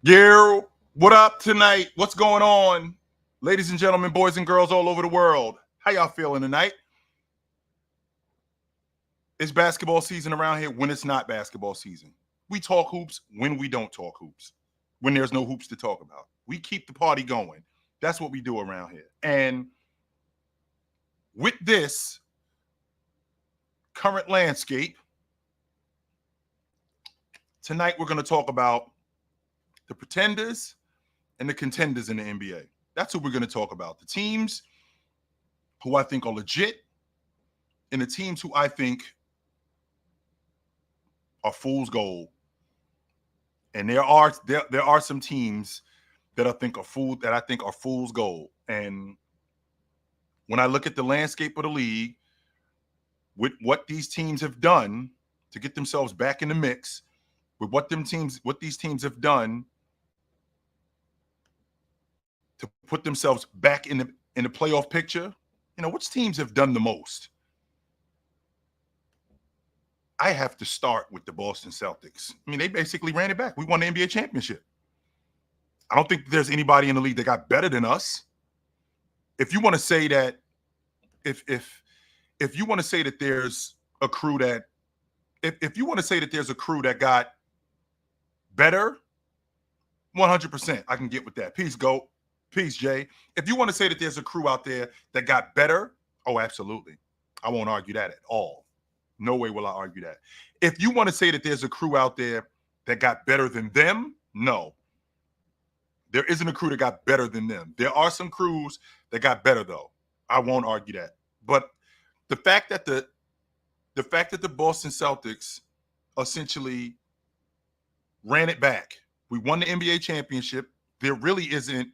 Yeah, what up tonight? What's going on? Ladies and gentlemen, boys and girls all over the world. How y'all feeling tonight? It's basketball season around here when it's not basketball season. We talk hoops when we don't talk hoops, when there's no hoops to talk about. We keep the party going. That's what we do around here. And with this current landscape, tonight we're going to talk about the pretenders and the contenders in the NBA. That's what we're going to talk about. The teams who I think are legit and the teams who I think are fool's gold. And there are some teams that I think are fool's gold. And when I look at the landscape of the league, with what these teams have done to get themselves back in the mix, with what these teams have done to put themselves back in the playoff picture, which teams have done the most? I have to start with the Boston Celtics. I mean, they basically ran it back. We won the NBA championship. I don't think there's anybody in the league that got better than us. If you want to say that, if you want to say that there's a crew that, if you want to say that there's a crew that got better, 100%, I can get with that. Peace, GOAT. Peace, Jay. If you want to say that there's a crew out there that got better, oh, absolutely. I won't argue that at all. No way will I argue that. If you want to say that there's a crew out there that got better than them, no. There isn't a crew that got better than them. There are some crews that got better, though. I won't argue that. But the fact that the Boston Celtics essentially ran it back. We won the NBA championship. There really isn't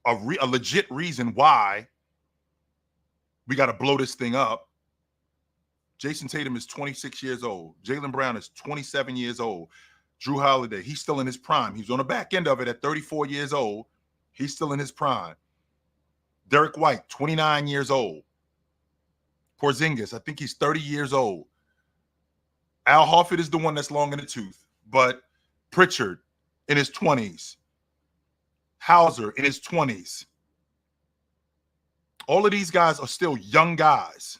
a legit reason why we got to blow this thing up. Jason Tatum is 26 years old. Jaylen Brown is 27 years old. Drew Holiday, he's still in his prime. He's on the back end of it at 34 years old. He's still in his prime. Derek White, 29 years old. Porzingis, I think he's 30 years old. Al Horford is the one that's long in the tooth. But Pritchard in his 20s. Hauser in his 20s. All of these guys are still young guys.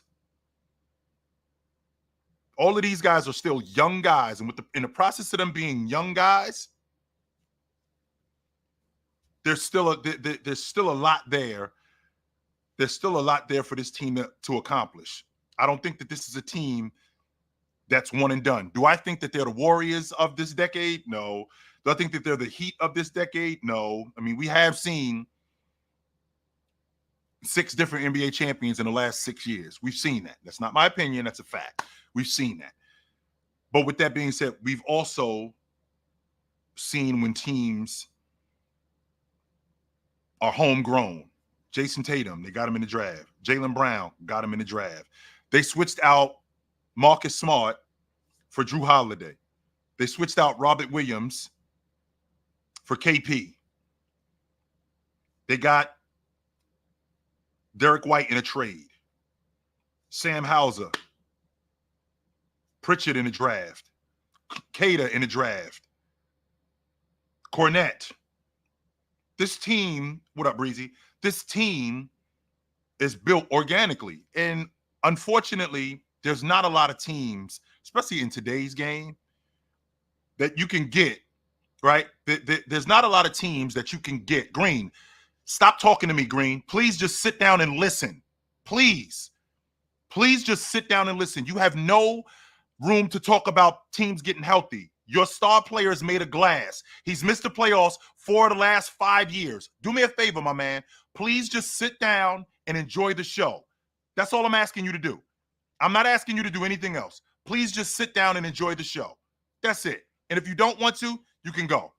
All of these guys are still young guys. And in the process of them being young guys, there's still a lot there. There's still a lot there for this team to accomplish. I don't think that this is a team that's one and done. Do I think that they're the Warriors of this decade? No. Do I think that they're the Heat of this decade? No. I mean, we have seen 6 different NBA champions in the last 6 years. We've seen that. That's not my opinion. That's a fact. We've seen that. But with that being said, we've also seen when teams are homegrown. Jason Tatum, they got him in the draft. Jaylen Brown got him in the draft. They switched out Marcus Smart for Drew Holiday. They switched out Robert Williams for KP. They got Derek White in a trade. Sam Hauser. Pritchard in the draft. Cater in the draft. Cornette. This team, what up, Breezy? This team is built organically. And unfortunately, there's not a lot of teams, especially in today's game, that you can get, right? There's not a lot of teams that you can get. Green, stop talking to me, Green. Please just sit down and listen. Please. Please just sit down and listen. You have no room to talk about teams getting healthy. Your star player is made of glass. He's missed the playoffs 4 of the last 5 years. Do me a favor, my man. Please just sit down and enjoy the show. That's all I'm asking you to do. I'm not asking you to do anything else. Please just sit down and enjoy the show. That's it. And if you don't want to, you can go.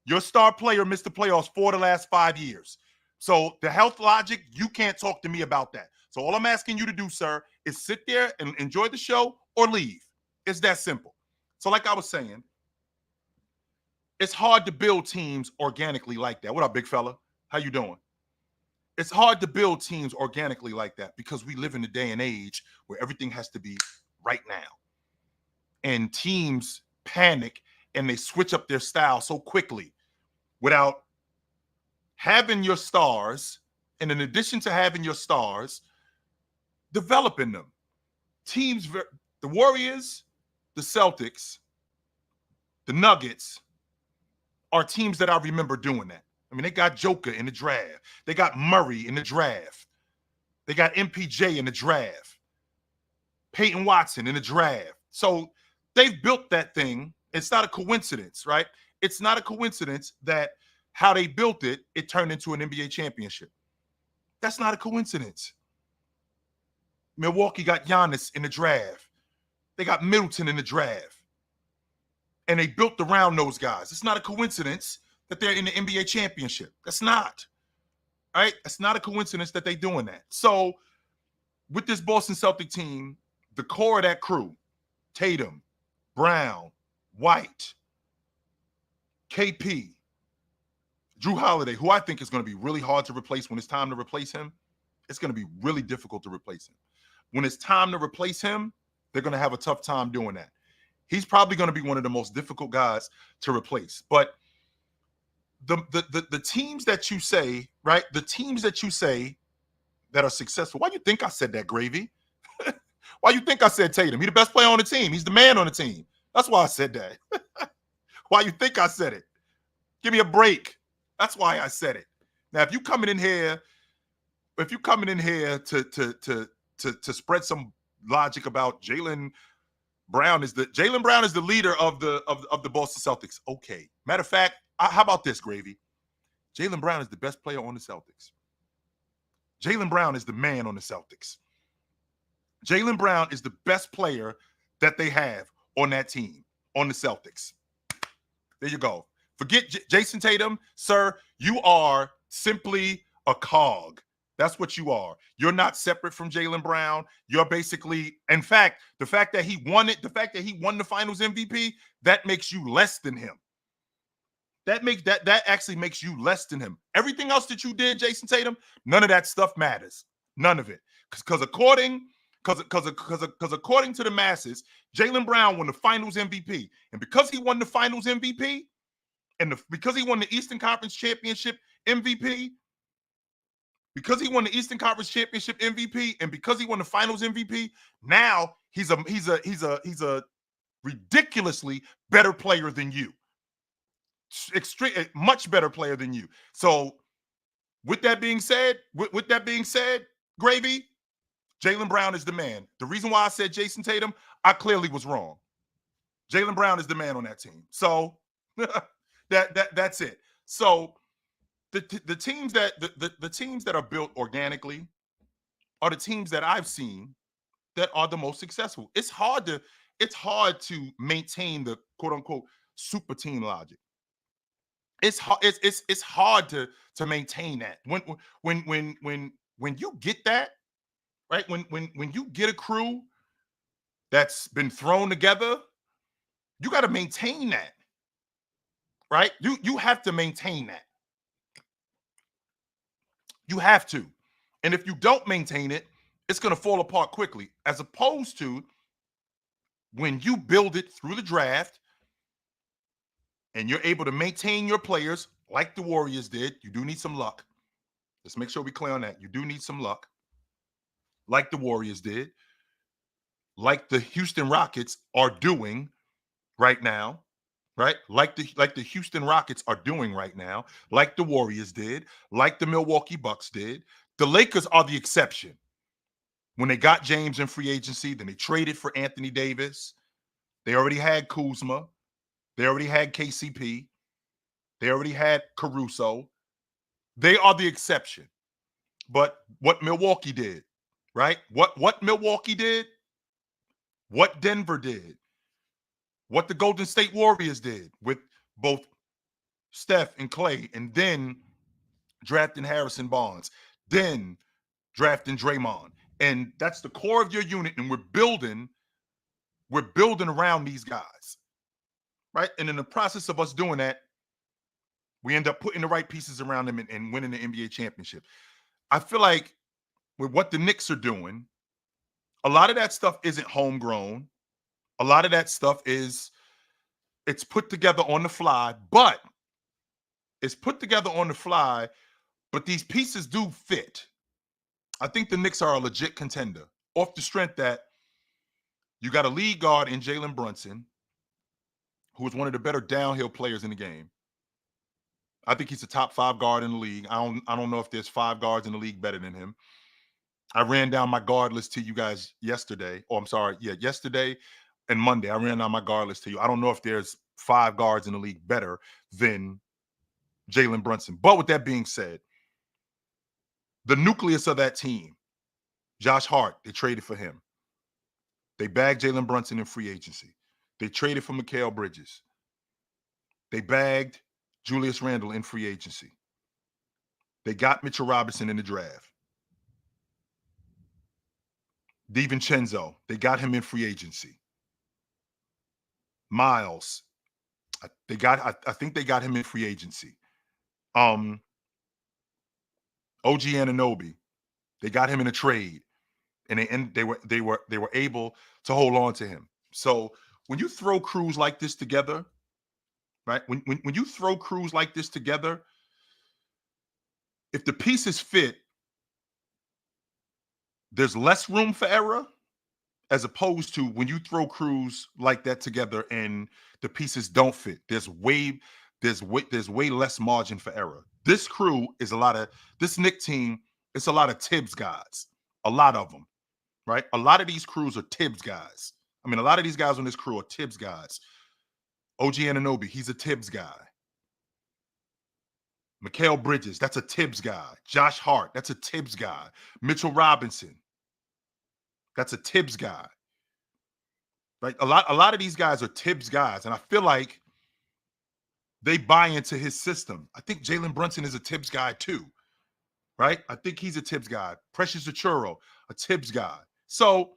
Your star player missed the playoffs 4 of the last 5 years. So the health logic, you can't talk to me about that. So all I'm asking you to do, sir, is sit there and enjoy the show or leave. It's that simple. So like I was saying, it's hard to build teams organically like that. What up, big fella? How you doing? It's hard to build teams organically like that because we live in a day and age where everything has to be right now. And teams panic and they switch up their style so quickly without having your stars, and in addition to having your stars, developing them. Teams, the Warriors, the Celtics, the Nuggets are teams that I remember doing that. I mean, they got Joker in the draft. They got Murray in the draft. They got MPJ in the draft. Peyton Watson in the draft. So they've built that thing. It's not a coincidence, right? It's not a coincidence that how they built it, it turned into an NBA championship. That's not a coincidence. Milwaukee got Giannis in the draft. They got Middleton in the draft. And they built around those guys. It's not a coincidence that they're in the NBA championship. That's not. Right? It's not a coincidence that they're doing that. So with this Boston Celtic team, the core of that crew, Tatum, Brown, White, KP, Drew Holiday, who I think is going to be really hard to replace when it's time to replace him. It's going to be really difficult to replace him. When it's time to replace him, they're going to have a tough time doing that. He's probably going to be one of the most difficult guys to replace. But the teams that you say, right, the teams that you say that are successful, why do you think I said that, Gravy? Why you think I said Tatum? He's the best player on the team. He's the man on the team. That's why I said that. Why you think I said it? Give me a break. That's why I said it. Now, if you coming in here to spread some logic about Jaylen Brown is the leader of the Boston Celtics. Okay. Matter of fact, how about this, Gravy? Jaylen Brown is the best player on the Celtics. Jaylen Brown is the man on the Celtics. Jaylen Brown is the best player that they have on that team, on the Celtics. There you go. Forget Jason Tatum, sir. You are simply a cog. That's what you are. You're not separate from Jaylen Brown. You're basically, in fact, the fact that he won the Finals MVP, that makes you less than him. That actually makes you less than him. Everything else that you did, Jason Tatum, none of that stuff matters. None of it. Because according to the masses, Jaylen Brown won the Finals MVP. And because he won the Finals MVP, and because he won the Eastern Conference Championship MVP, because he won the Eastern Conference Championship MVP, and because he won the Finals MVP, now he's a ridiculously better player than you. Much better player than you. So, with that being said, Gravy, Jaylen Brown is the man. The reason why I said Jason Tatum, I clearly was wrong. Jaylen Brown is the man on that team. So that's it. So the teams that are built organically are the teams that I've seen that are the most successful. It's hard to maintain the quote unquote super team logic. It's hard to maintain that. When you get that, right? When you get a crew that's been thrown together, you got to maintain that. Right? You have to maintain that. You have to. And if you don't maintain it, it's going to fall apart quickly, as opposed to when you build it through the draft and you're able to maintain your players like the Warriors did. You do need some luck. Let's make sure we're clear on that. You do need some luck, like the Warriors did, like the Houston Rockets are doing right now, right? Like the Houston Rockets are doing right now, like the Warriors did, like the Milwaukee Bucks did. The Lakers are the exception. When they got James in free agency, then they traded for Anthony Davis. They already had Kuzma. They already had KCP. They already had Caruso. They are the exception. But what Milwaukee did, right? What Milwaukee did, what Denver did, what the Golden State Warriors did with both Steph and Clay, and then drafting Harrison Barnes, then drafting Draymond. And that's the core of your unit, and we're building around these guys, right? And in the process of us doing that, we end up putting the right pieces around them and winning the NBA championship. I feel like with what the Knicks are doing, a lot of that stuff isn't homegrown. A lot of that stuff is It's put together on the fly, but it's put together on the fly, but these pieces do fit. I think the Knicks are a legit contender off the strength that you got a lead guard in Jalen Brunson, who is one of the better downhill players in the game. I think he's a top 5 guard in the league. I don't know if there's 5 guards in the league better than him. I ran down my guard list to you guys yesterday. Oh, I'm sorry. Yeah, yesterday and Monday. I ran down my guard list to you. I don't know if there's 5 guards in the league better than Jalen Brunson. But with that being said, the nucleus of that team, Josh Hart, they traded for him. They bagged Jalen Brunson in free agency. They traded for Mikal Bridges. They bagged Julius Randle in free agency. They got Mitchell Robinson in the draft. DiVincenzo, they got him in free agency. Miles, I think they got him in free agency. OG Anunoby, they got him in a trade, and they were able to hold on to him. So when you throw crews like this together, right? When you throw crews like this together, if the pieces fit, there's less room for error, as opposed to when you throw crews like that together and the pieces don't fit. There's way less margin for error. This crew is this Knicks team. It's a lot of Tibbs guys, a lot of them, right? A lot of these crews are Tibbs guys. I mean, a lot of these guys on this crew are Tibbs guys. OG Anunoby, he's a Tibbs guy. Mikal Bridges, that's a Tibbs guy. Josh Hart, that's a Tibbs guy. Mitchell Robinson, that's a Tibbs guy. Right? A lot of these guys are Tibbs guys, and I feel like they buy into his system. I think Jalen Brunson is a Tibbs guy too, right? I think he's a Tibbs guy. Precious Achuro, a Tibbs guy. So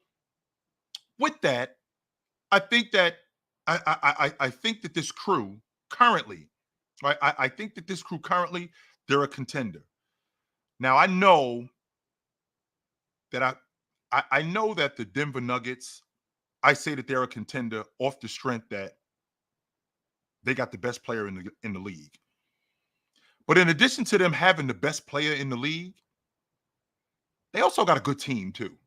with that, I think that I think that this crew currently, right? I think that this crew currently, they're a contender. Now I know that I know that the Denver Nuggets, I say that they're a contender off the strength that they got the best player in the league. But in addition to them having the best player in the league, they also got a good team too.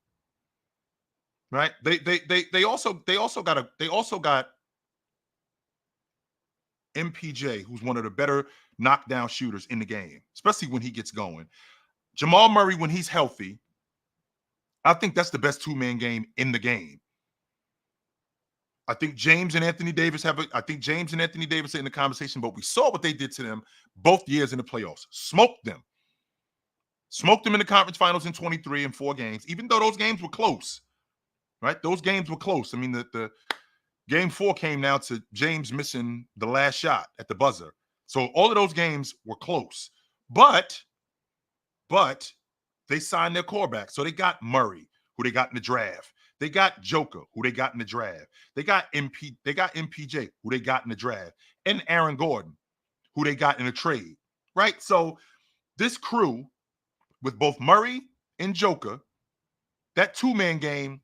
Right? They also got MPJ, who's one of the better knockdown shooters in the game, especially when he gets going. Jamal Murray, when he's healthy, I think that's the best 2-man game in the game. I think James and Anthony Davis are in the conversation, but we saw what they did to them both years in the playoffs. Smoked them in the conference finals in 23 and 4 games, even though those games were close, right? Those games were close. I mean, the game 4 came down to James missing the last shot at the buzzer. So all of those games were close, but they signed their quarterback. So they got Murray, who they got in the draft. They got Joker, who they got in the draft. They got MPJ, who they got in the draft, and Aaron Gordon, who they got in a trade. Right? So this crew, with both Murray and Joker, that two-man game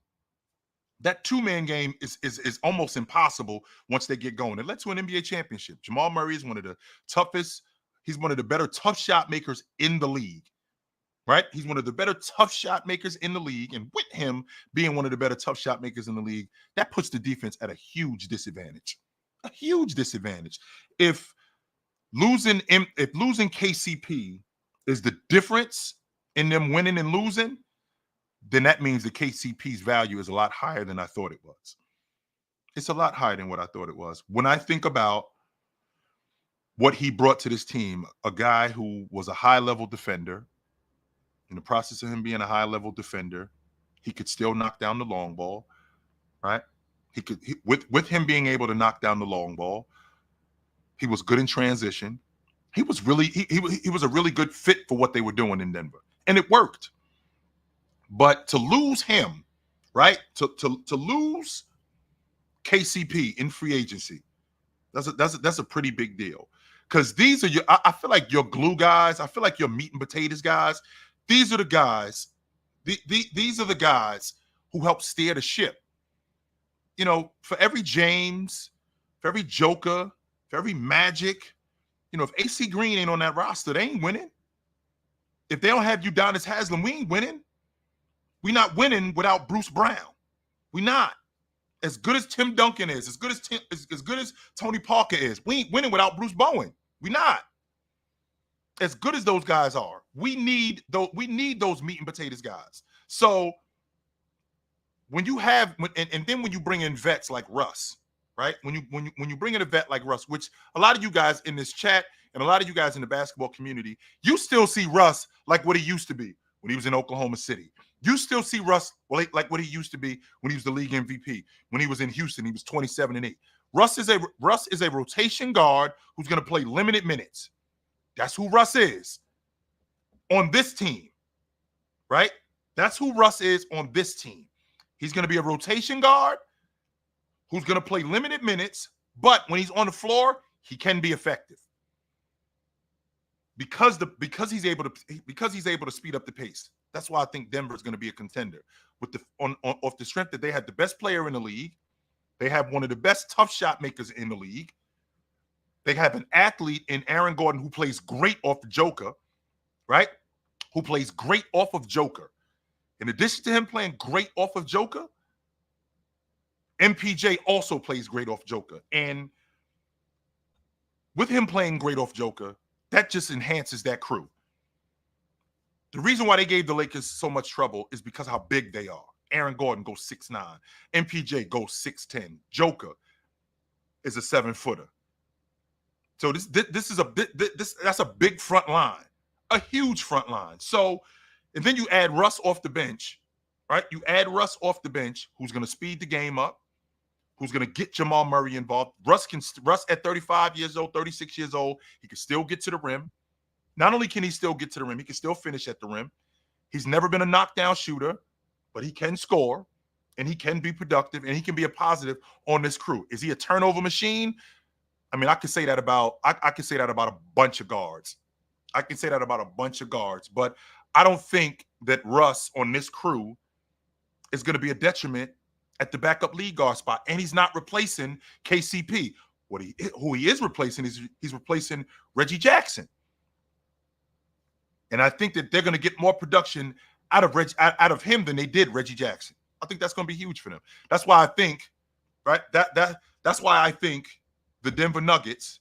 is almost impossible once they get going. It led to an NBA championship. Jamal Murray is one of the toughest. He's one of the better tough shot makers in the league. Right? He's one of the better tough shot makers in the league. And with him being one of the better tough shot makers in the league, that puts the defense at a huge disadvantage. A huge disadvantage. If losing KCP is the difference in them winning and losing, then that means that KCP's value is a lot higher than I thought it was. It's a lot higher than what I thought it was. When I think about what he brought to this team, a guy who was a high-level defender. In the process of him being a high-level defender, he could still knock down the long ball, right? With him being able to knock down the long ball, he was good in transition. He was a really good fit for what they were doing in Denver, and it worked. But to lose him, right? To lose KCP in free agency, that's a pretty big deal. Because these are I feel like your glue guys. I feel like your meat and potatoes guys. These are the guys. These are the guys who help steer the ship. You know, for every James, every Joker, for every Magic, if AC Green ain't on that roster, they ain't winning. If they don't have Udonis Haslem, we ain't winning. We not winning without Bruce Brown. We not. As good as Tim Duncan is, as good as Tony Parker is, we ain't winning without Bruce Bowen. We not. As good as those guys are, we need those meat and potatoes guys. So when you have, and then when you bring in vets like Russ, right? When you bring in a vet like Russ, which a lot of you guys in this chat and a lot of you guys in the basketball community, you still see Russ like what he used to be when he was in Oklahoma City. You still see Russ like what he used to be when he was the league MVP. When he was in Houston, he was 27-8. Russ is a rotation guard who's going to play limited minutes. That's who Russ is on this team, right? That's who Russ is on this team. He's going to be a rotation guard who's going to play limited minutes, but when he's on the floor, he can be effective because he's able to speed up the pace. That's why I think Denver is going to be a contender off the strength that they had the best player in the league. They have one of the best tough shot makers in the league. They have an athlete in Aaron Gordon who plays great off the Joker, right? Who plays great off of Joker. In addition to him playing great off of Joker, MPJ also plays great off Joker. And with him playing great off Joker, that just enhances that crew. The reason why they gave the Lakers so much trouble is because how big they are. Aaron Gordon goes 6'9". MPJ goes 6'10". Joker is a 7-footer. So that's a big front line, a huge front line. So, and then you add Russ off the bench, right? You add Russ off the bench, who's going to speed the game up, who's going to get Jamal Murray involved. Russ at 35 years old, 36 years old, he can still get to the rim. Not only can he still get to the rim, he can still finish at the rim. He's never been a knockdown shooter, but he can score, and he can be productive, and he can be a positive on this crew. Is he a turnover machine? I mean, I could say that about a bunch of guards. But I don't think that Russ on this crew is going to be a detriment at the backup lead guard spot, and he's not replacing KCP. Who he is replacing is he's replacing Reggie Jackson. And I think that they're going to get more production out of him than they did Reggie Jackson. I think that's going to be huge for them. That's why I think, right? That's why I think the Denver Nuggets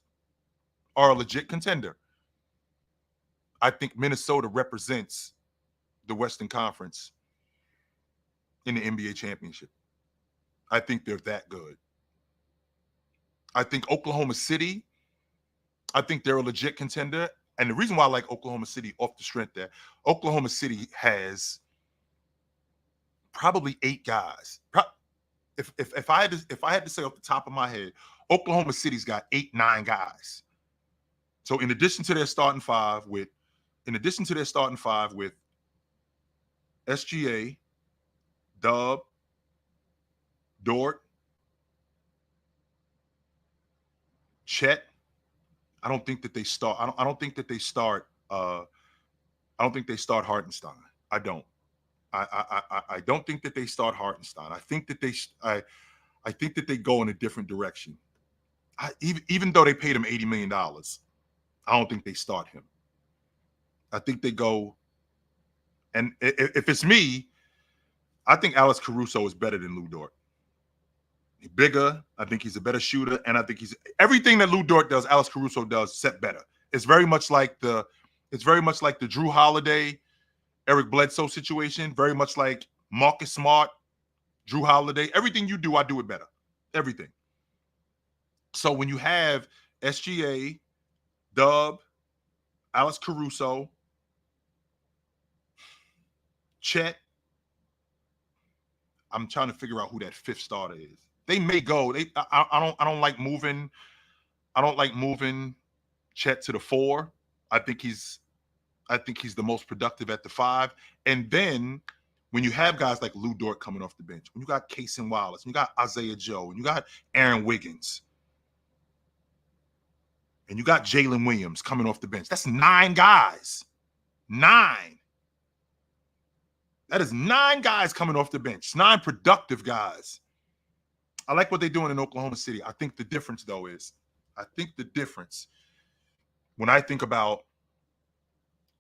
are a legit contender. I think Minnesota represents the Western Conference in the NBA championship. I think they're that good. I think Oklahoma City, I think they're a legit contender. And the reason why I like Oklahoma City off the strength there, Oklahoma City has probably 8 guys. If I had to say off the top of my head, Oklahoma City's got 8-9 guys. So in addition to their starting five with SGA, Dub, Dort, Chet, I don't think they start Hartenstein. I don't. I don't think that they start Hartenstein. I think that they go in a different direction. Even though they paid him $80 million, I don't think they start him. I think they go, and if it's me, I think Alex Caruso is better than Lou Dort. He's bigger. I think he's a better shooter, and I think he's everything that Lou Dort does, Alex Caruso does, set better. It's very much like the Drew Holiday, Eric Bledsoe situation. Very much like Marcus Smart, Drew Holiday. Everything you do, I do it better. Everything. So when you have SGA, Dub, Alex Caruso, Chet, I'm trying to figure out who that 5th starter is. They may go. I don't like moving. I don't like moving Chet to the 4. I think he's the most productive at the 5. And then when you have guys like Lou Dort coming off the bench, when you got Cason Wallace, when you got Isaiah Joe, and you got Aaron Wiggins, and you got Jalen Williams coming off the bench, that's 9 guys. 9. That is 9 guys coming off the bench. 9 productive guys. I like what they're doing in Oklahoma City. I think the difference, though, is when I think about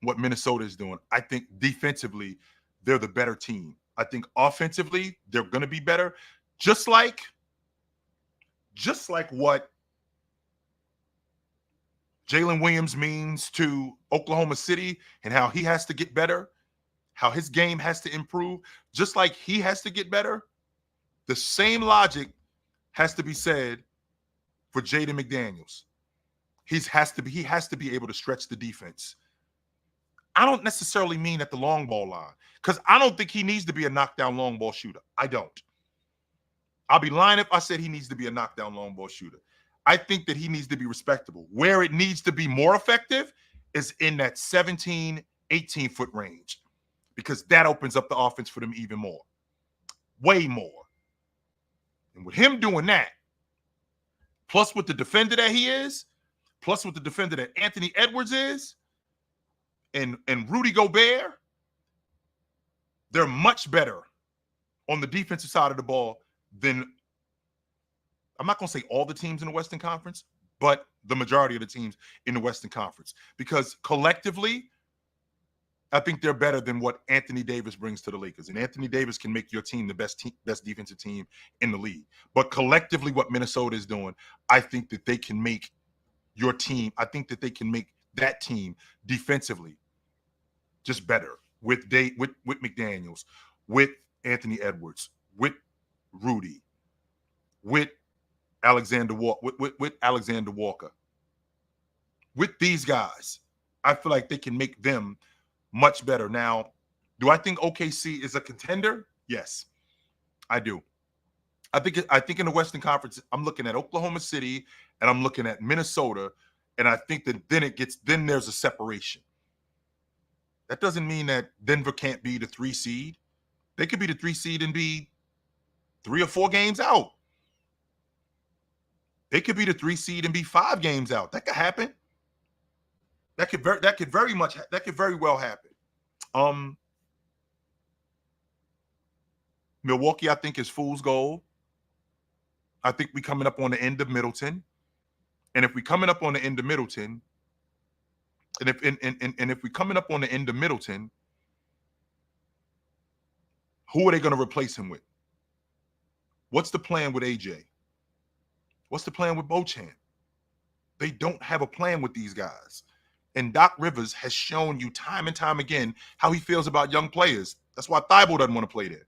what Minnesota is doing, I think defensively, they're the better team. I think offensively, they're going to be better. Just like what Jalen Williams means to Oklahoma City and how he has to get better, how his game has to improve, just like he has to get better, the same logic has to be said for Jaden McDaniels. He has to be able to stretch the defense. I don't necessarily mean at the long ball line, because I don't think he needs to be a knockdown long ball shooter. I don't. I'll be lying if I said he needs to be a knockdown long ball shooter. I think that he needs to be respectable. Where it needs to be more effective is in that 17, 18-foot range, because that opens up the offense for them even more. Way more. And with him doing that, plus with the defender that he is, plus with the defender that Anthony Edwards is, and Rudy Gobert, they're much better on the defensive side of the ball than, I'm not going to say all the teams in the Western Conference, but the majority of the teams in the Western Conference. Because collectively, I think they're better than what Anthony Davis brings to the Lakers. And Anthony Davis can make your team the best defensive team in the league. But collectively, what Minnesota is doing, I think that they can make your team, I think that they can make that team defensively just better with McDaniels, with Anthony Edwards, with Rudy, with Alexander Walker, with Alexander Walker. With these guys, I feel like they can make them much better. Now, do I think OKC is a contender? Yes, I do. I think in the Western Conference, I'm looking at Oklahoma City and I'm looking at Minnesota, and I think that then there's a separation. That doesn't mean that Denver can't be the 3 seed. They could be the 3 seed and be 3 or 4 games out. They could be the 3 seed and be 5 games out. That could happen. That could very well happen. Milwaukee, I think, is fool's gold. I think we're coming up on the end of Middleton. And if we're coming up on the end of Middleton, and if we're coming up on the end of Middleton, who are they going to replace him with? What's the plan with AJ? What's the plan with Beauchamp? They don't have a plan with these guys. And Doc Rivers has shown you time and time again how he feels about young players. That's why Thibault doesn't want to play there.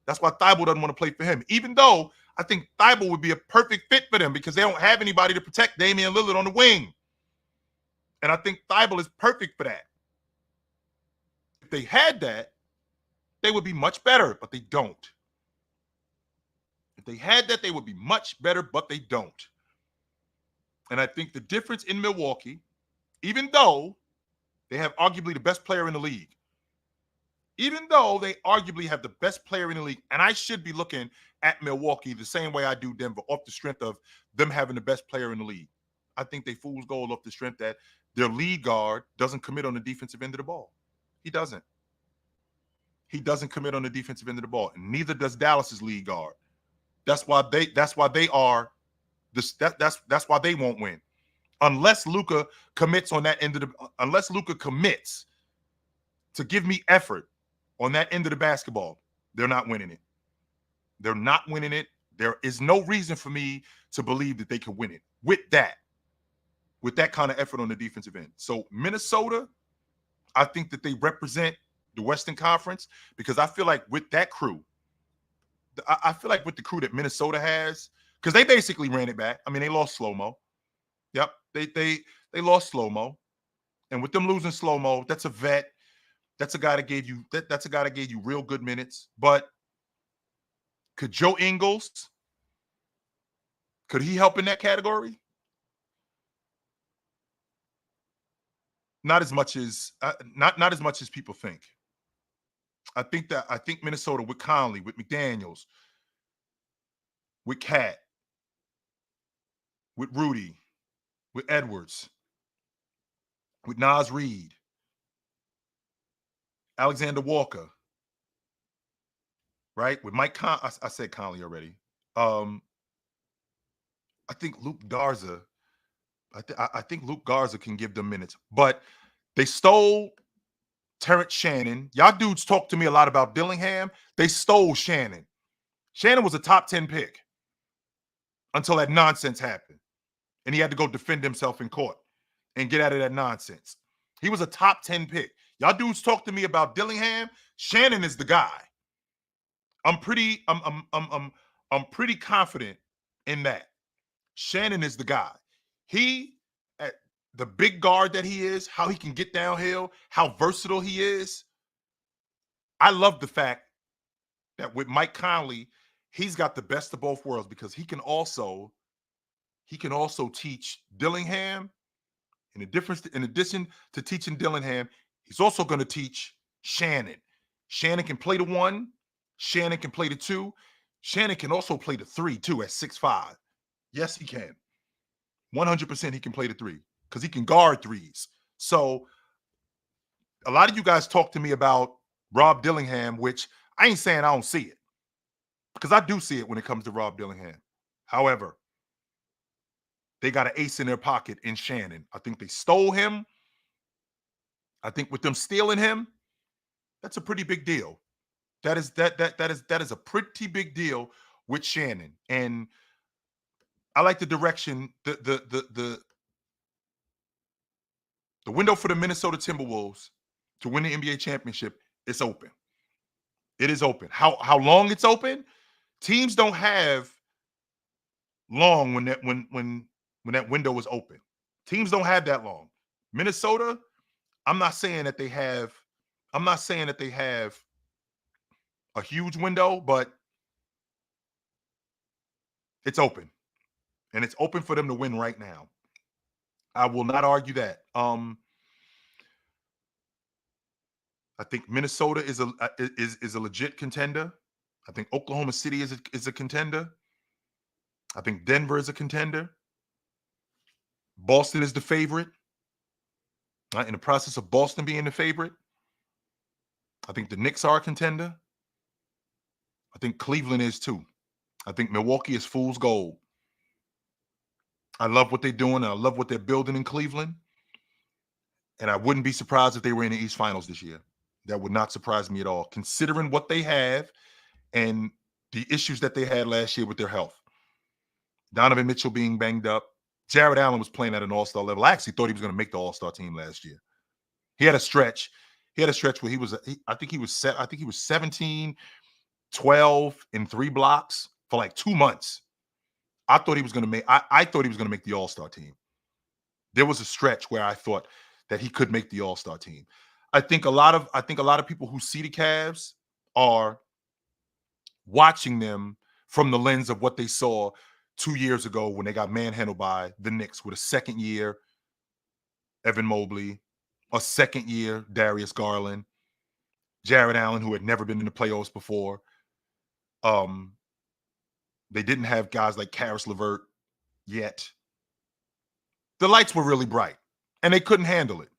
That's why Thibault doesn't want to play for him. Even though I think Thibault would be a perfect fit for them because they don't have anybody to protect Damian Lillard on the wing. And I think Thibault is perfect for that. If they had that, they would be much better, but they don't. If they had that, they would be much better, but they don't. And I think the difference in Milwaukee, even though they have arguably the best player in the league, even though they arguably have the best player in the league, and I should be looking at Milwaukee the same way I do Denver, off the strength of them having the best player in the league. I think they fool's gold off the strength that their lead guard doesn't commit on the defensive end of the ball. He doesn't. He doesn't commit on the defensive end of the ball, and neither does Dallas's lead guard. That's why they won't win. Unless Luka commits on that end of unless Luka commits to give me effort on that end of the basketball, they're not winning it. They're not winning it. There is no reason for me to believe that they can win it with that kind of effort on the defensive end. So Minnesota, I think that they represent the Western Conference because I feel like with that crew, I feel like with the crew that Minnesota has, because they basically ran it back. I mean, they lost Slow-Mo. Yep, they lost Slow-Mo, and with them losing Slow-Mo, that's a vet. That's a guy that gave you that's a guy that gave you real good minutes. But could Joe Ingles, could he help in that category? Not as much as not as much as people think. I think Minnesota with Conley, with McDaniels, with Cat, with Rudy, with Edwards, with Naz Reid, Alexander Walker, right? With Mike I said Conley already. I think Luke Garza. I think Luke Garza can give them minutes, but they stole Terrence Shannon. Y'all dudes talk to me a lot about Dillingham. They stole Shannon. Shannon was a top 10 pick until that nonsense happened, and he had to go defend himself in court and get out of that nonsense. He was a top 10 pick. Y'all dudes talk to me about Dillingham. Shannon is the guy. I'm pretty confident in that. Shannon is the guy. He, at the big guard that he is, how he can get downhill, how versatile he is. I love the fact that with Mike Conley, he's got the best of both worlds because he can also teach Dillingham. In addition to teaching Dillingham, he's also going to teach Shannon. Shannon can play the 1. Shannon can play the 2. Shannon can also play the 3 too at 6'5". Yes, he can. 100% he can play the 3 because he can guard threes. So a lot of you guys talk to me about Rob Dillingham, which I ain't saying I don't see it because I do see it when it comes to Rob Dillingham. However, they got an ace in their pocket in Shannon. I think they stole him. I think with them stealing him, that's a pretty big deal. That is a pretty big deal with Shannon. And I like the direction the window for the Minnesota Timberwolves to win the NBA championship is open. It is open. How long it's open? Teams don't have long when that window is open. Teams don't have that long. Minnesota, I'm not saying that they have a huge window, but it's open. And it's open for them to win right now. I will not argue that. I think Minnesota is a legit contender. I think Oklahoma City is a contender. I think Denver is a contender. Boston is the favorite. In the process of Boston being the favorite, I think the Knicks are a contender. I think Cleveland is too. I think Milwaukee is fool's gold. I love what they're doing, and I love what they're building in Cleveland. And I wouldn't be surprised if they were in the East Finals this year. That would not surprise me at all, considering what they have and the issues that they had last year with their health. Donovan Mitchell being banged up. Jared Allen was playing at an all-star level. I actually thought he was going to make the all-star team last year. He had a stretch. Where he was 17, 12, and 3 blocks for like 2 months. I thought he was going to make the all-star team. There was a stretch where I thought that he could make the all-star team. I think a lot of people who see the Cavs are watching them from the lens of what they saw 2 years ago when they got manhandled by the Knicks with a second-year Evan Mobley, a second-year Darius Garland, Jared Allen, who had never been in the playoffs before. They didn't have guys like Karis LeVert yet. The lights were really bright, and they couldn't handle it.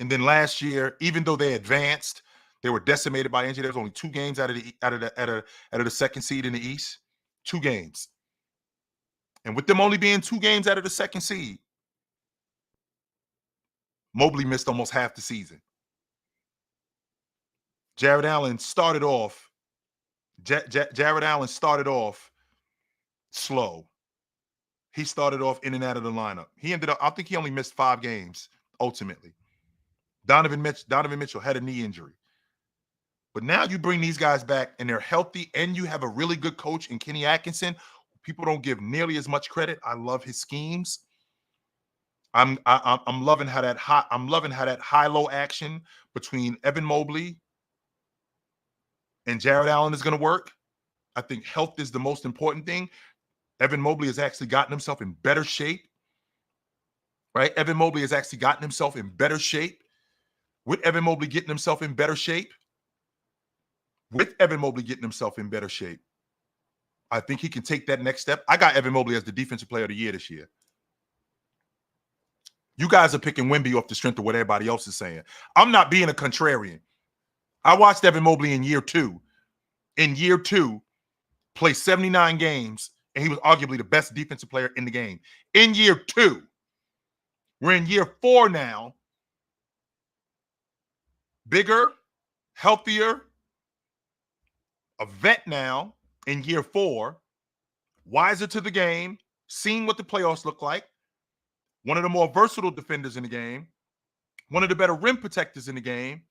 And then last year, even though they advanced, they were decimated by injury. There was only 2 games out of the second seed in the East. 2 games. And with them only being 2 games out of the second seed, Mobley missed almost half the season. Jared Allen started off slow. He started off in and out of the lineup. I think he only missed 5 games ultimately. Donovan Mitchell had a knee injury. But now you bring these guys back and they're healthy, and you have a really good coach in Kenny Atkinson. People don't give nearly as much credit. I love his schemes. I'm loving how that high-low action between Evan Mobley and Jared Allen is going to work. I think health is the most important thing. Evan Mobley has actually gotten himself in better shape. Right? Evan Mobley has actually gotten himself in better shape. With Evan Mobley getting himself in better shape, I think he can take that next step. I got Evan Mobley as the Defensive Player of the Year this year. You guys are picking Wemby off the strength of what everybody else is saying. I'm not being a contrarian. I watched Evan Mobley in year 2. In year 2, played 79 games, and he was arguably the best defensive player in the game. In year 2, we're in year 4 now. Bigger, healthier, a vet now in year 4, wiser to the game, seeing what the playoffs look like, one of the more versatile defenders in the game, one of the better rim protectors in the game,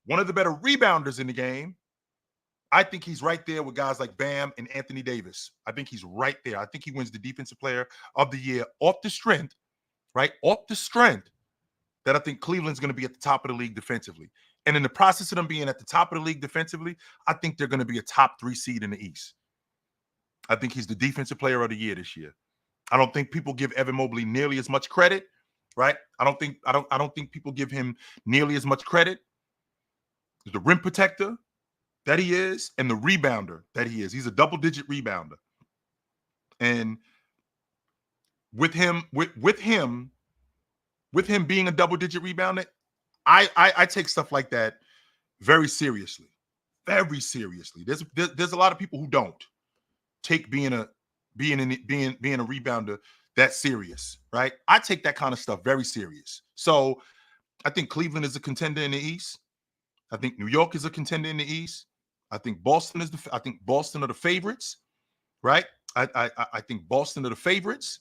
one of the better rebounders in the game. I think he's right there with guys like Bam and Anthony Davis. I think he's right there. I think he wins the Defensive Player of the Year off the strength, right? Off the strength that I think Cleveland's going to be at the top of the league defensively. And in the process of them being at the top of the league defensively, I think they're going to be a top 3 seed in the East. I think he's the Defensive Player of the Year this year. I don't think people give Evan Mobley nearly as much credit, right? I don't think people give him nearly as much credit. The rim protector that he is and the rebounder that he is. He's a double-digit rebounder. And with him being a double-digit rebounder, I take stuff like that very seriously. Very seriously. There's a lot of people who don't take being a rebounder that serious, right? I take that kind of stuff very serious. So I think Cleveland is a contender in the East. I think New York is a contender in the East. I think Boston are the favorites, right? I think Boston are the favorites.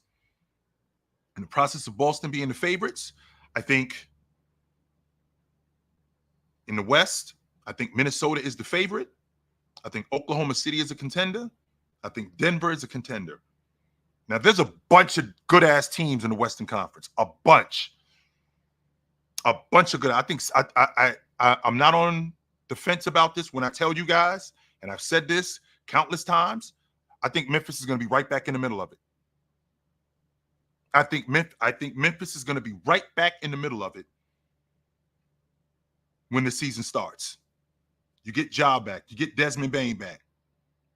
In the process of Boston being the favorites, I think in the West, I think Minnesota is the favorite. I think Oklahoma City is a contender. I think Denver is a contender. Now, there's a bunch of good-ass teams in the Western Conference. A bunch of good. I think I'm not on the fence about this when I tell you guys, and I've said this countless times. I think Memphis is going to be right back in the middle of it. I think Memphis is going to be right back in the middle of it when the season starts. You get Ja back. You get Desmond Bane back.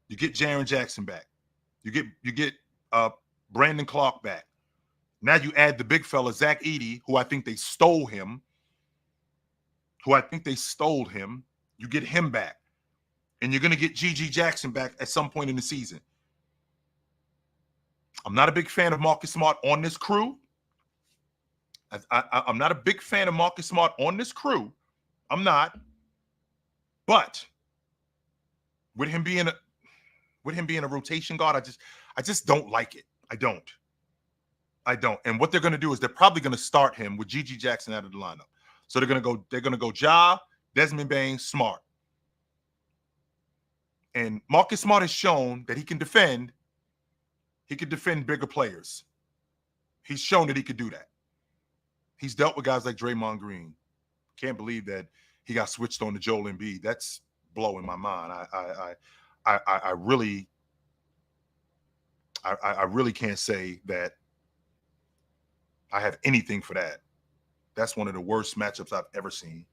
You get Jaren Jackson back. You get Brandon Clark back. Now you add the big fella, Zach Edey, who I think they stole him. You get him back. And you're going to get G.G. Jackson back at some point in the season. I'm not a big fan of Marcus Smart on this crew. I'm not a big fan of Marcus Smart on this crew. I'm not. But with him being a rotation guard, I just don't like it. I don't. And what they're going to do is they're probably going to start him with G.G. Jackson out of the lineup. So they're going to go Ja, Desmond Bane, Smart. And Marcus Smart has shown that he can defend. He can defend bigger players. He's shown that he could do that. He's dealt with guys like Draymond Green. Can't believe that he got switched on to Joel Embiid. That's blowing my mind. I really can't say that I have anything for that. That's one of the worst matchups I've ever seen.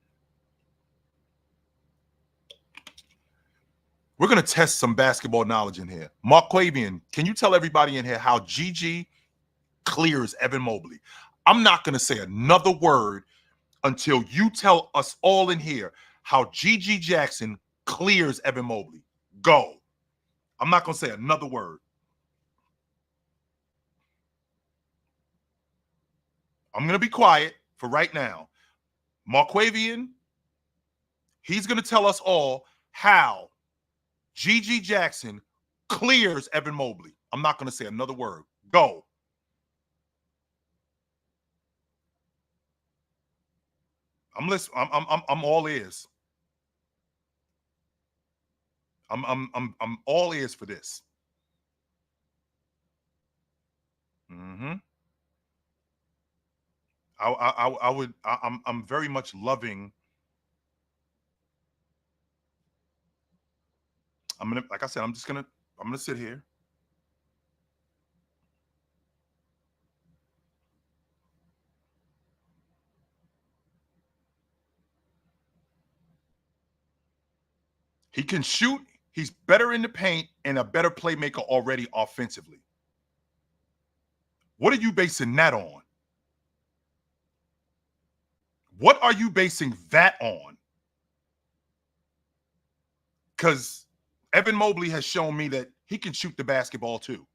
We're going to test some basketball knowledge in here. Mark Quavian, can you tell everybody in here how GG clears Evan Mobley? I'm not going to say another word until you tell us all in here how GG Jackson clears Evan Mobley. Go. I'm not going to say another word. I'm going to be quiet for right now. Marquavian, he's going to tell us all how GG Jackson clears Evan Mobley. I'm not going to say another word. Go. I'm listening. I'm all ears. I'm all ears for this. Mm-hmm. I'm very much loving. Like I said, I'm gonna sit here. He can shoot. He's better in the paint and a better playmaker already offensively. What are you basing that on? What are you basing that on? Because Evan Mobley has shown me that he can shoot the basketball too.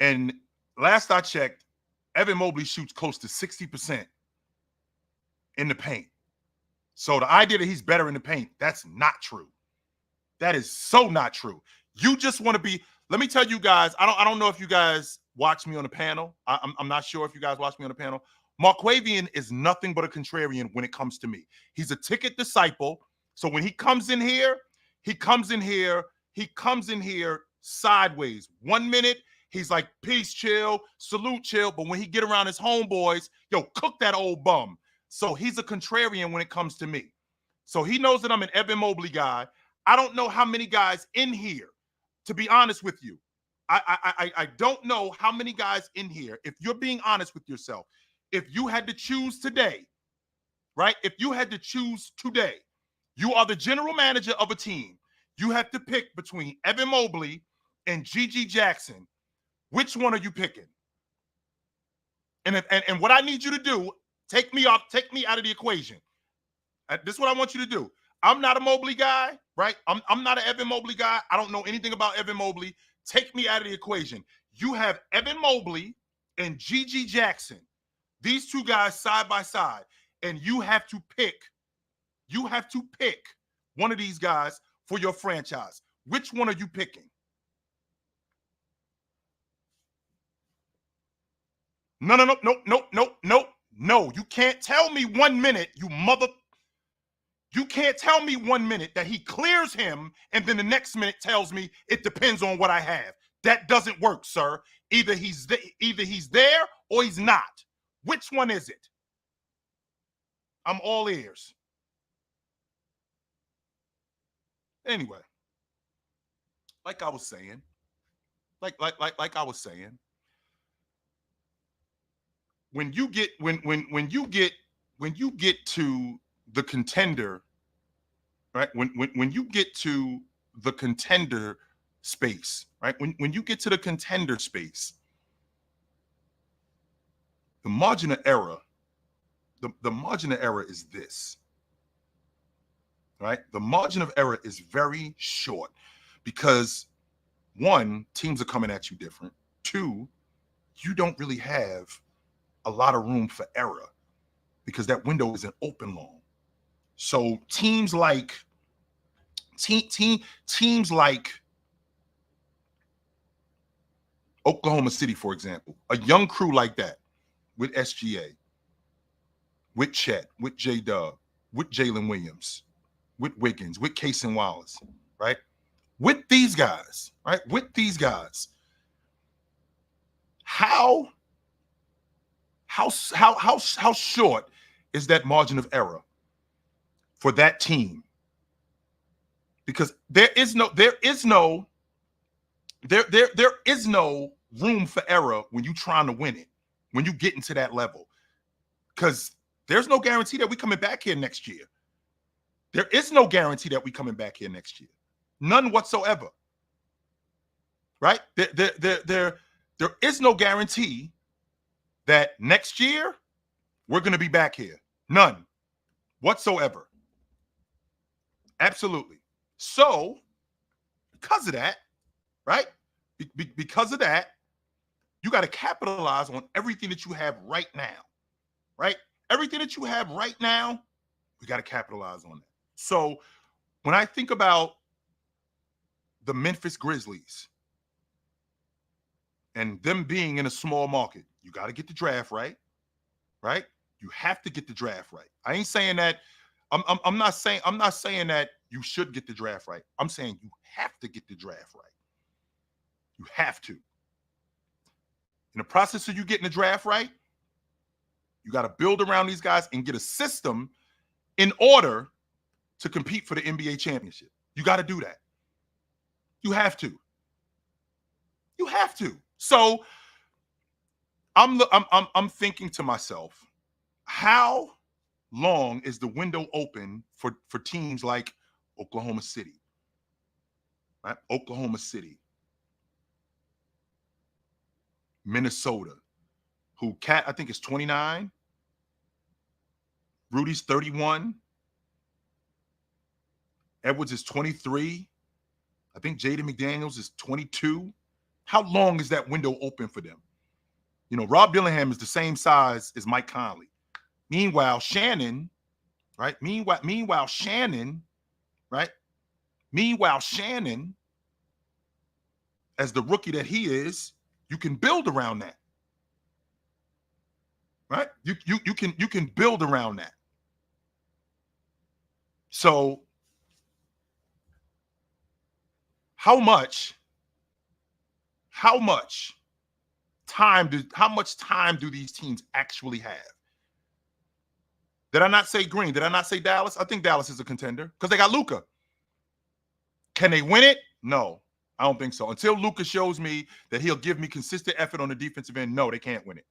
And last I checked, Evan Mobley shoots close to 60% in the paint. So the idea that he's better in the paint, that's not true. That is so not true. You just want to be. Let me tell you guys. I don't know if you guys watch me on the panel. I'm not sure if you guys watch me on the panel. Marquavian is nothing but a contrarian when it comes to me. He's a ticket disciple. So when he comes in here, he comes in here sideways. 1 minute, he's like, peace, chill, salute, chill. But when he get around his homeboys, yo, cook that old bum. So he's a contrarian when it comes to me. So he knows that I'm an Evan Mobley guy. I don't know how many guys in here, to be honest with you. I don't know how many guys in here, if you're being honest with yourself, if you had to choose today, right? If you had to choose today, you are the general manager of a team. You have to pick between Evan Mobley and Gigi Jackson. Which one are you picking? And what I need you to do, take me out of the equation. This is what I want you to do. I'm not a Mobley guy, right? I'm not an Evan Mobley guy. I don't know anything about Evan Mobley. Take me out of the equation. You have Evan Mobley and Gigi Jackson. These two guys side by side. And you have to pick one of these guys for your franchise. Which one are you picking? No. You can't tell me 1 minute, you can't tell me 1 minute that he clears him and then the next minute tells me it depends on what I have. That doesn't work, sir. Either he's there or he's not. Which one is it? I'm all ears. Anyway, like I was saying, when you get to the contender, right? When you get to the contender space, right? When you get to the contender space, the margin of error, the margin of error is this, right? The margin of error is very short because 1, teams are coming at you different. 2, you don't really have a lot of room for error because that window isn't open long. So teams like Oklahoma City, for example, a young crew like that with SGA, with Chet, with J-Dub, with Jalen Williams, with Wiggins, with Casey Wallace, right? With these guys, right? With these guys, how short is that margin of error for that team? Because there is no room for error when you're trying to win it, when you get into that level. Because there's no guarantee that we coming back here next year. There is no guarantee that we coming back here next year. None whatsoever. Right? There is no guarantee that next year we're going to be back here. None whatsoever. Absolutely. So, because of that, right? Because of that, you got to capitalize on everything that you have right now, right? Everything that you have right now, we got to capitalize on that. So, when I think about the Memphis Grizzlies and them being in a small market, you got to get the draft right, right? You have to get the draft right. I ain't saying that. I'm not saying that you should get the draft right. I'm saying you have to get the draft right. You have to. In the process of you getting the draft right, you got to build around these guys and get a system in order to compete for the NBA championship. You got to do that. You have to. You have to. So I'm thinking to myself, how long is the window open for teams like Oklahoma City? Right? Oklahoma City. Minnesota, who Cat I think is 29. Rudy's 31. Edwards is 23. I think Jaden McDaniels is 22. How long is that window open for them? You know, Rob Dillingham is the same size as Mike Conley. Meanwhile, Shannon, right? Meanwhile, Shannon, right? Meanwhile, Shannon, as the rookie that he is, you can build around that. Right? You can build around that. So how much time do these teams actually have? Did I not say Green? Did I not say Dallas? I think Dallas is a contender because they got Luka. Can they win it? No, I don't think so. Until Luka shows me that he'll give me consistent effort on the defensive end, no, they can't win it.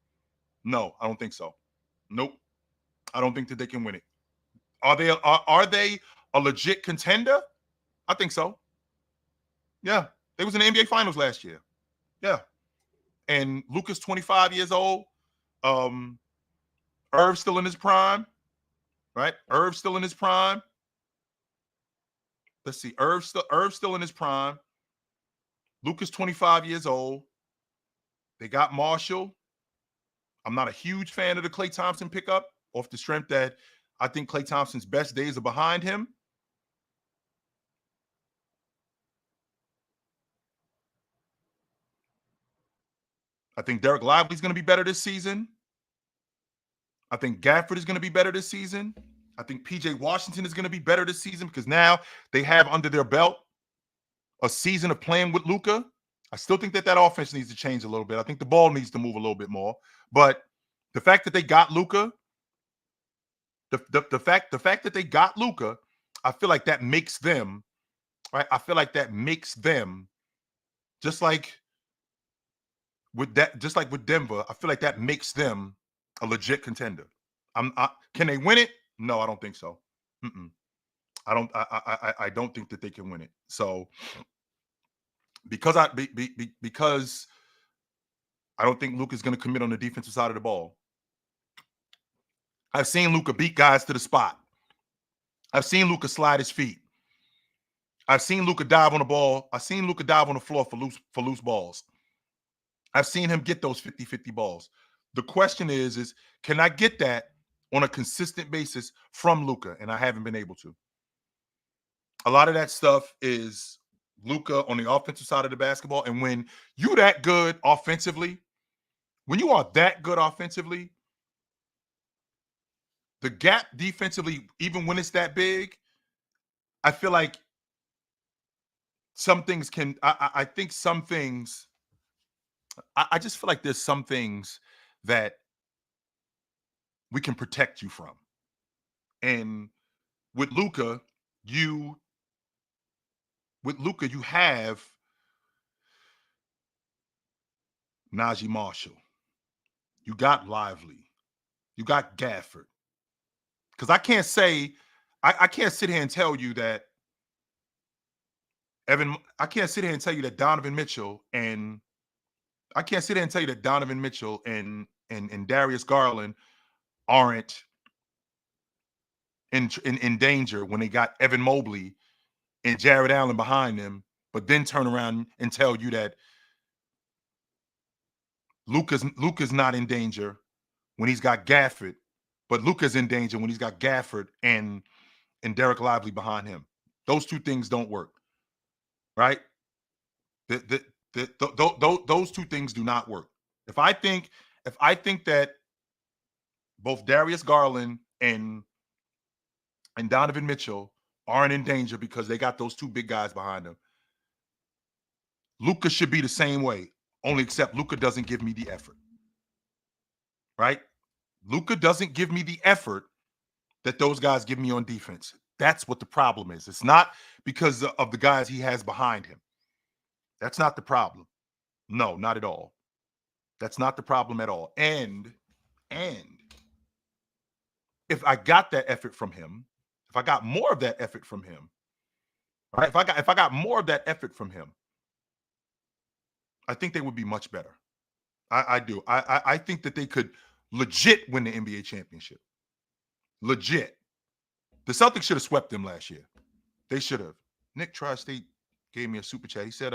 No, I don't think so. Nope. I don't think that they can win it. Are they a legit contender? I think so. Yeah. They was in the NBA Finals last year. Yeah. And Luka's 25 years old. Irv's still in his prime. Right? Irv's still in his prime. Let's see. Irv's still in his prime. Luka's 25 years old. They got Marshall. I'm not a huge fan of the Klay Thompson pickup off the strength that I think Klay Thompson's best days are behind him. I think Derek Lively's going to be better this season. I think Gafford is going to be better this season. I think PJ Washington is going to be better this season because now they have under their belt a season of playing with Luka. I still think that offense needs to change a little bit. I think the ball needs to move a little bit more. But the fact that they got Luka, the fact that they got Luka, I feel like that makes them, right? I feel like that makes them just like with Denver, I feel like that makes them a legit contender. Can they win it? No, I don't think so. I don't think that they can win it. So because I don't think Luka's going to commit on the defensive side of the ball. I've seen Luka beat guys to the spot. I've seen Luka slide his feet. I've seen Luka dive on the ball. I've seen Luka dive on the floor for loose balls. I've seen him get those 50-50 balls. The question is can I get that on a consistent basis from Luka? And I haven't been able to. A lot of that stuff is Luka on the offensive side of the basketball. And when you're that good offensively, when you are that good offensively, the gap defensively, even when it's that big, I feel like some things can, I think some things, I just feel like there's some things that we can protect you from. And with Luka, you have Najee Marshall. You got Lively. You got Gafford. Because I can't sit here and tell you that I can't sit here and tell you that Donovan Mitchell and Darius Garland aren't in danger when they got Evan Mobley and Jared Allen behind them, but then turn around and tell you that Luka's not in danger when he's got Gafford, but Luka's in danger when he's got Gafford and Derek Lively behind him. Those two things don't work, right? Those two things do not work. If I think that both Darius Garland and Donovan Mitchell aren't in danger because they got those two big guys behind them, Luka should be the same way, only except Luka doesn't give me the effort, right? Luka doesn't give me the effort that those guys give me on defense. That's what the problem is. It's not because of the guys he has behind him. That's not the problem. No, not at all. That's not the problem at all. And if I got that effort from him, if I got more of that effort from him, right? If I got more of that effort from him, I think they would be much better. I do. I think that they could legit win the NBA championship. Legit. The Celtics should have swept them last year. They should have. Nick Tri-State gave me a super chat. He said,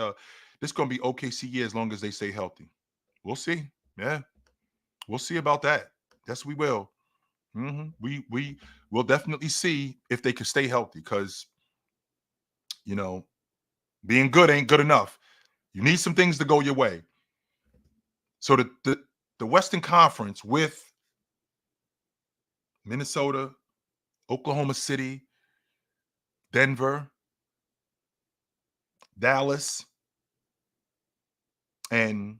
this is gonna be OKC year as long as they stay healthy. We'll see. Yeah, we'll see about that. Yes, we will. We will definitely see if they can stay healthy, because being good ain't good enough. You need some things to go your way. So the Western Conference with Minnesota, Oklahoma City, Denver, Dallas, and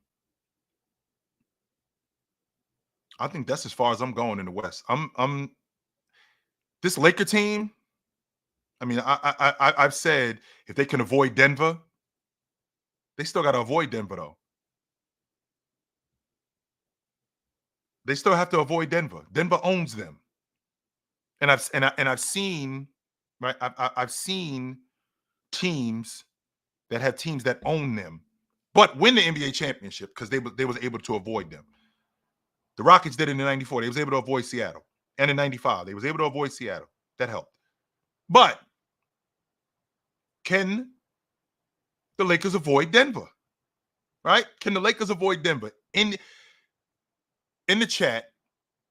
I think that's as far as I'm going in the West. I'm this Laker team. I mean, I've said if they can avoid Denver, they still got to avoid Denver though. They still have to avoid Denver. Denver owns them, and I've seen, right. I've seen teams that have teams that own them, but win the NBA championship because they was able to avoid them. The Rockets did it in '94. They was able to avoid Seattle, and in '95 they was able to avoid Seattle. That helped. But can the Lakers avoid Denver? Right? Can the Lakers avoid Denver? In the chat,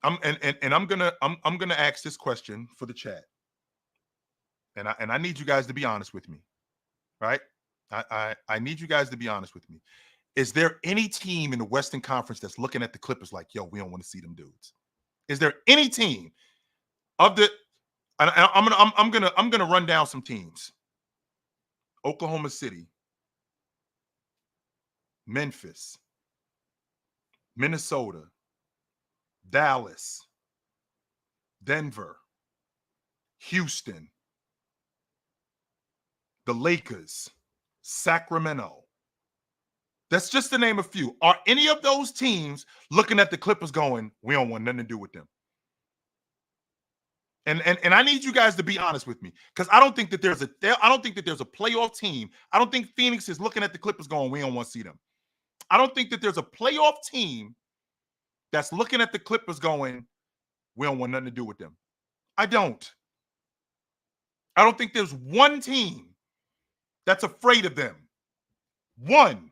I'm gonna ask this question for the chat, and I need you guys to be honest with me, right? I need you guys to be honest with me. Is there any team in the Western Conference that's looking at the Clippers like, yo, we don't want to see them dudes? Is there any team of the? I'm gonna run down some teams. Oklahoma City, Memphis, Minnesota, Dallas, Denver, Houston, the Lakers, Sacramento. That's just to name a few. Are any of those teams looking at the Clippers going, we don't want nothing to do with them? And I need you guys to be honest with me, because I don't think that there's a playoff team. I don't think Phoenix is looking at the Clippers going, we don't want to see them. I don't think that there's a playoff team that's looking at the Clippers going, we don't want nothing to do with them. I don't think there's one team that's afraid of them. One.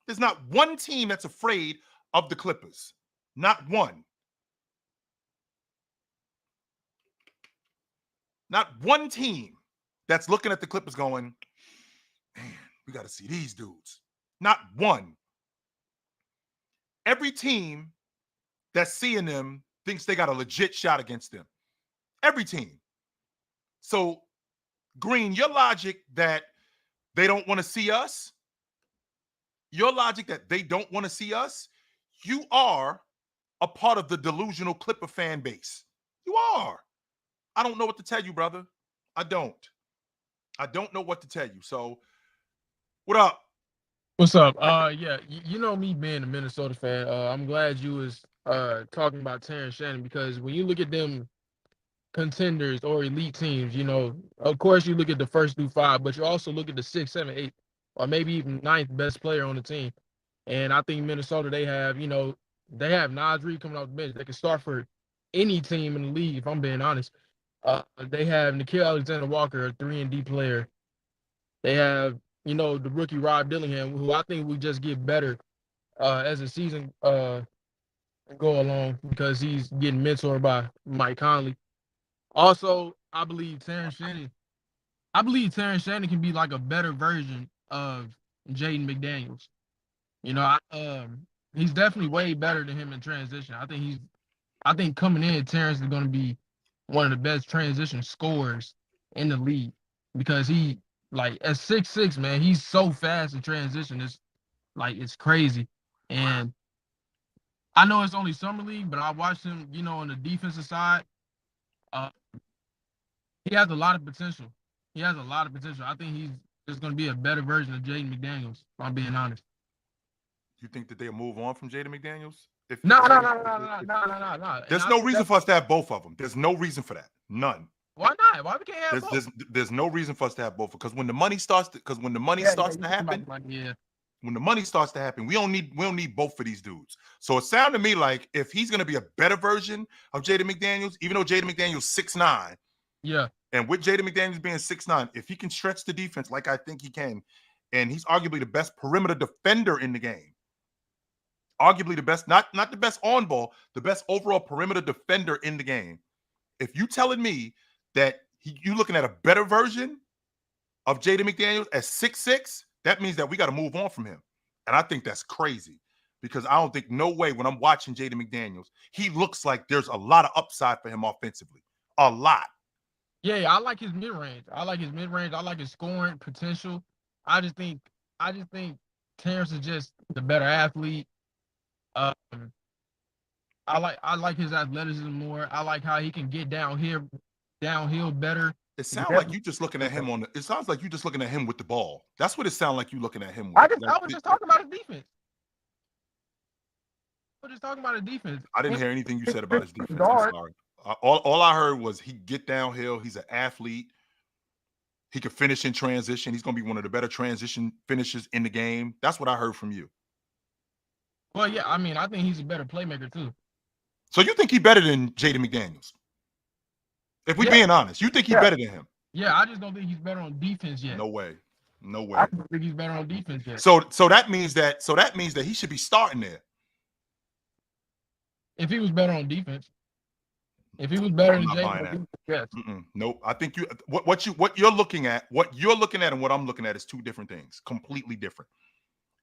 There's not one team that's afraid of the Clippers. Not one. Not one team that's looking at the Clippers going, man, we got to see these dudes. Not one. Every team that's seeing them thinks they got a legit shot against them. Every team. So, Green, your logic that they don't want to see us, you are a part of the delusional Clipper fan base. You are. I don't know what to tell you, brother. I don't know what to tell you. So, what up? What's up? Yeah, you know me being a Minnesota fan. I'm glad you was talking about Terrence Shannon, because when you look at them contenders or elite teams, of course you look at the first through five, but you also look at the 6, 7, 8, or maybe even ninth best player on the team. And I think Minnesota, they have Naz Reid coming off the bench. They can start for any team in the league, if I'm being honest. They have Nickeil Alexander-Walker, a 3-and-D player. They have, the rookie Rob Dillingham, who I think will just get better as the season go along, because he's getting mentored by Mike Conley. Also, I believe Terrence Shannon can be like a better version of Jaden McDaniels. He's definitely way better than him in transition. I think coming in, Terrence is going to be one of the best transition scorers in the league, because he, like, at 6'6", man, he's so fast in transition. It's crazy. And I know it's only summer league, but I watched him, on the defensive side. He has a lot of potential. I think he's just going to be a better version of Jaden McDaniels, if I'm being honest. You think that they'll move on from Jaden McDaniels? No. There's no reason for us to have both of them. There's no reason for that. None. Why not? Why we can't have both? There's no reason for us to have both, because when the money starts to happen, when the money starts to happen, we don't need both of these dudes. So it sounded to me like if he's going to be a better version of Jaden McDaniels, even though Jaden McDaniels 6'9", Yeah. And with Jaden McDaniels being 6'9", if he can stretch the defense like I think he can, and he's arguably the best perimeter defender in the game, arguably the best, not the best on ball, the best overall perimeter defender in the game. If you telling me that you looking at a better version of Jaden McDaniels at 6'6", that means that we got to move on from him. And I think that's crazy because I don't think no way when I'm watching Jaden McDaniels, he looks like there's a lot of upside for him offensively. A lot. Yeah, I like his mid-range. I like his scoring potential. I just think Terrence is just the better athlete. Um, I like his athleticism more. I like how he can get downhill better. It sounds like you just looking at him it sounds like you just looking at him with the ball. That's what it sounds like you looking at him with. I was just talking about his defense. I didn't hear anything you said about his defense. I'm sorry. All I heard was he get downhill. He's an athlete. He can finish in transition. He's going to be one of the better transition finishers in the game. That's what I heard from you. Well, yeah, I mean, I think he's a better playmaker too. So you think he's better than Jaden McDaniels? If we're being honest, you think he's better than him? Yeah, I just don't think he's better on defense yet. No way. I don't think he's better on defense yet. So that means that he should be starting there. If he was better on defense. If he was better than Jaden, yes. Nope. I think what you're looking at and what I'm looking at is two different things, completely different.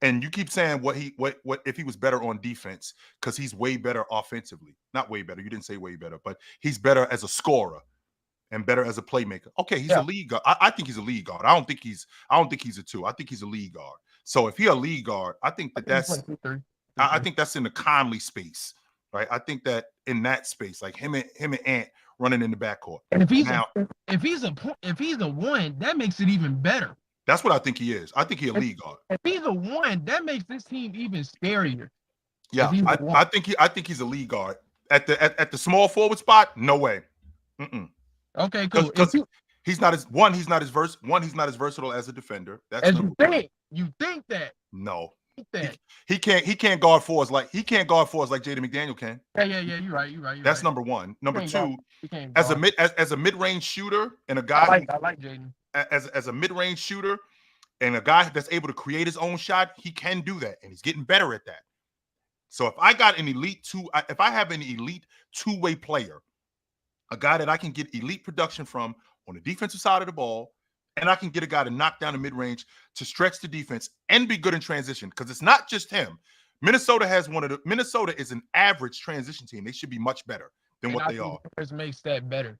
And you keep saying what if he was better on defense, because he's way better offensively. Not way better. You didn't say way better, but he's better as a scorer and better as a playmaker. Okay, he's a lead guard. I think he's a lead guard. I don't think he's a 2. I think he's a lead guard. So if he's a lead guard, I think that's I think that's in the Conley space. Right, I think that in that space, like him and Ant running in the backcourt. And if he's a 1, that makes it even better. That's what I think he is. I think he's a lead guard. If he's a 1, that makes this team even scarier. Yeah, I think he's a lead guard at the small forward spot. No way. Okay, cool. Because he's not as versatile as a defender. That's as you think that. No. He can't guard fours like Jaden McDaniel can. Yeah, you're right. That's number one. Number two, as a mid-range shooter and a guy I like Jaden. As a mid-range shooter and a guy that's able to create his own shot, he can do that, and he's getting better at that. So if I have an elite two-way player, a guy that I can get elite production from on the defensive side of the ball, and I can get a guy to knock down the mid-range to stretch the defense and be good in transition, because it's not just him. Minnesota is an average transition team. They should be much better than what they are. Terrence makes that better.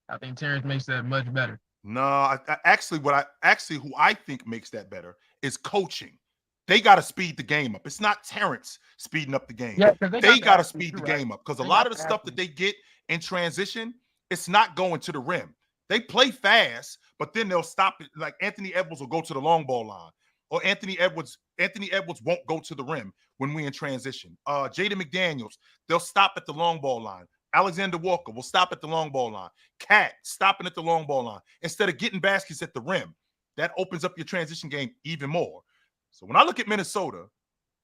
I think Terrence makes that much better. No, who I think makes that better is coaching. They got to speed the game up. It's not Terrence speeding up the game. Yeah, they got to speed the game up, because a lot of the stuff that they get in transition, it's not going to the rim. They play fast, but then they'll stop it. Like Anthony Edwards will go to the long ball line, or Anthony Edwards won't go to the rim when we're in transition. Jaden McDaniels, they'll stop at the long ball line. Alexander Walker will stop at the long ball line. Cat stopping at the long ball line instead of getting baskets at the rim. That opens up your transition game even more. So when I look at Minnesota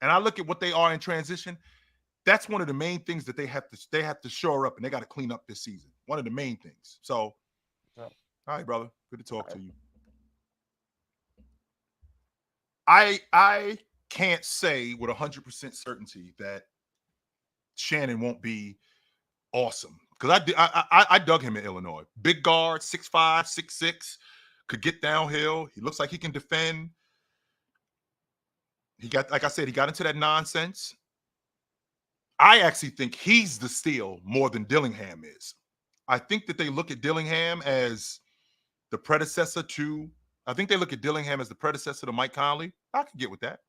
and I look at what they are in transition, that's one of the main things that they have to shore up, and they got to clean up this season. One of the main things. So. All right, brother. Good to talk to you. I can't say with 100% certainty that Shannon won't be awesome, because I dug him in Illinois. Big guard, 6'5", 6'6", could get downhill. He looks like he can defend. He got into that nonsense. I actually think he's the steal more than Dillingham is. I think that they look at Dillingham as the predecessor to. I think they look at Dillingham as the predecessor to Mike Conley. I can get with that.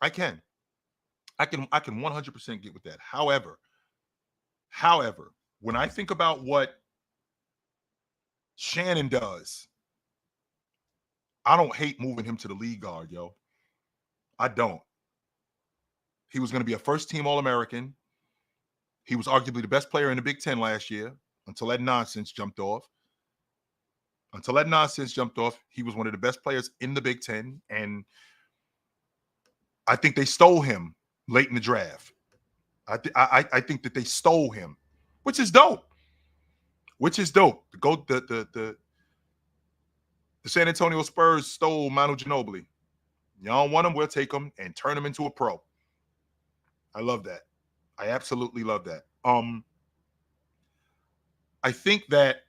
I can 100% get with that. However, when I think about what Shannon does, I don't hate moving him to the lead guard, yo. I don't. He was going to be a first-team All-American. He was arguably the best player in the Big Ten last year until that nonsense jumped off. He was one of the best players in the Big Ten, and I think they stole him late in the draft. I think that they stole him, which is dope. which is dope. The San Antonio Spurs stole Manu Ginobili. Y'all don't want him, we'll take him and turn him into a pro. I love that. I absolutely love that. I think that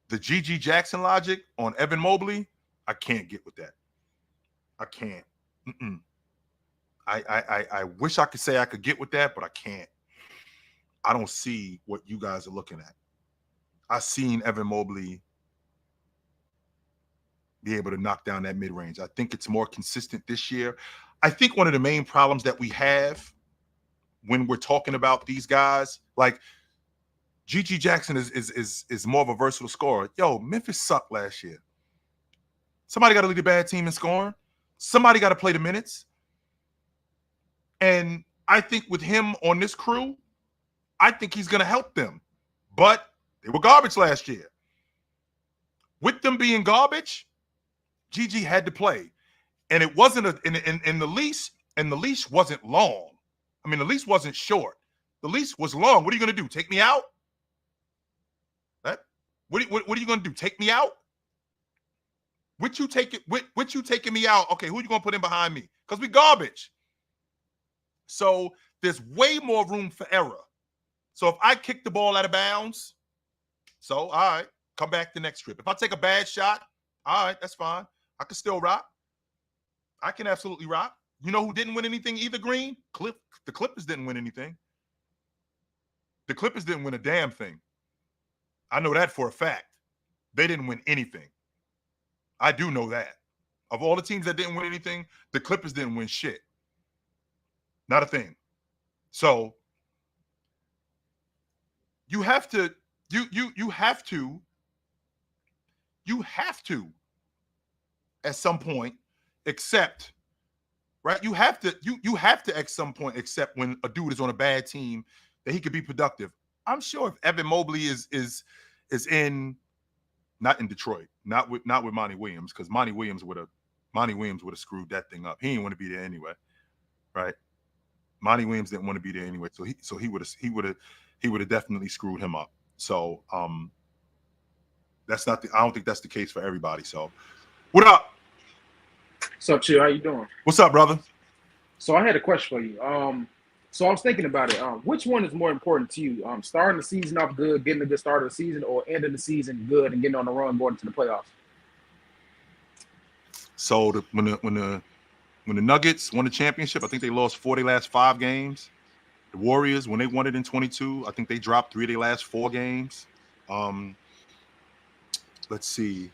the G.G. Jackson logic on Evan Mobley, I can't get with that. I can't. I wish I could say I could get with that, but I can't. I don't see what you guys are looking at. I've seen Evan Mobley be able to knock down that mid-range. I think it's more consistent this year. I think one of the main problems that we have when we're talking about these guys, like G.G. Jackson is more of a versatile scorer. Yo, Memphis sucked last year. Somebody got to lead a bad team in scoring. Somebody got to play the minutes. And I think with him on this crew, I think he's going to help them. But they were garbage last year. With them being garbage, G.G. had to play. And it wasn't in the lease, and the leash wasn't long. I mean, the leash wasn't short. The leash was long. What are you going to do? Take me out? What are you going to do? Take me out? What you taking me out? Okay, who are you going to put in behind me? Because we garbage. So there's way more room for error. So if I kick the ball out of bounds, so all right, come back the next trip. If I take a bad shot, all right, that's fine. I can still rock. I can absolutely rock. You know who didn't win anything either, Green? The Clippers didn't win anything. The Clippers didn't win a damn thing. I know that for a fact. They didn't win anything. I do know that. Of all the teams that didn't win anything, the Clippers didn't win shit. Not a thing. So you have to at some point accept, right? You have to at some point accept when a dude is on a bad team that he could be productive. I'm sure if Evan Mobley is in, not in Detroit, not with Monty Williams, because Monty Williams would have screwed that thing up. He didn't want to be there anyway, right? Monty Williams didn't want to be there anyway, so he would have definitely screwed him up. So I don't think that's the case for everybody. So what up? What's up, Chill? How you doing? What's up, brother? So I had a question for you. So I was thinking about it. Which one is more important to you? Starting the season off good, getting a good start of the season, or ending the season good and getting on the run going to the playoffs? So when the Nuggets won the championship, I think they lost 4 of their last 5 games. The Warriors, when they won it in 22, I think they dropped 3 of their last 4 games. Let's see.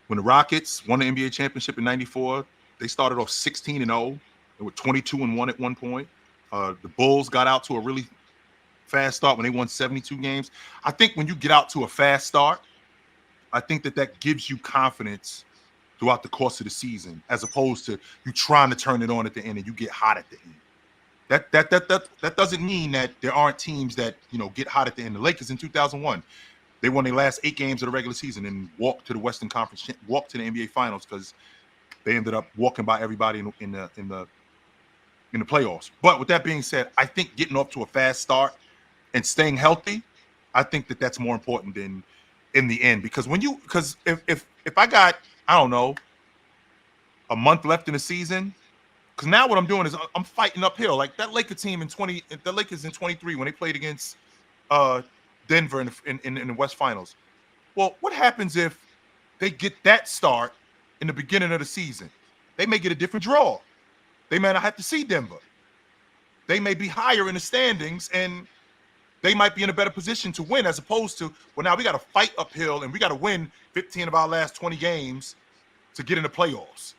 When the Rockets won the NBA championship in 94, they started off 16-0. They were 22-1 at one point. The Bulls got out to a really fast start when they won 72 games. I think when you get out to a fast start, I think that gives you confidence throughout the course of the season, as opposed to you trying to turn it on at the end and you get hot at the end. That doesn't mean that there aren't teams that get hot at the end. The Lakers in 2001, they won their last 8 games of the regular season and walked to the Western Conference, walked to the NBA Finals because they ended up walking by everybody in the playoffs. But with that being said, I think getting off to a fast start and staying healthy, I think that's more important than in the end. Because if I got, I don't know, a month left in the season, because now what I'm doing is I'm fighting uphill. Like that Lakers team the Lakers in 23 when they played against Denver in the West Finals. Well, what happens if they get that start in the beginning of the season? They may get a different draw. They may not have to see Denver. They may be higher in the standings, and they might be in a better position to win, as opposed to, well, now we got to fight uphill and we got to win 15 of our last 20 games to get in the playoffs.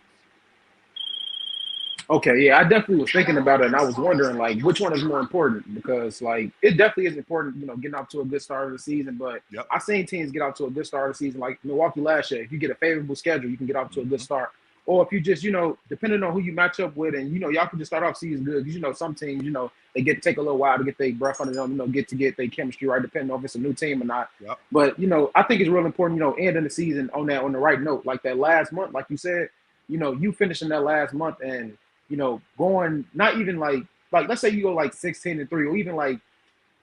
Okay, yeah, I definitely was thinking about it, and I was wondering, like, which one is more important? Because, like, it definitely is important, getting off to a good start of the season. But Yep. I've seen teams get off to a good start of the season, like Milwaukee last year. If you get a favorable schedule, you can get off to a good start. Or if you just, depending on who you match up with, and, y'all can just start off season good. Because, some teams, they take a little while to get their breath under them, get their chemistry right, depending on if it's a new team or not. Yep. But, I think it's real important, ending the season on the right note. Like that last month, like you said, you finishing that last month and, going not even like let's say you go like 16-3 or even like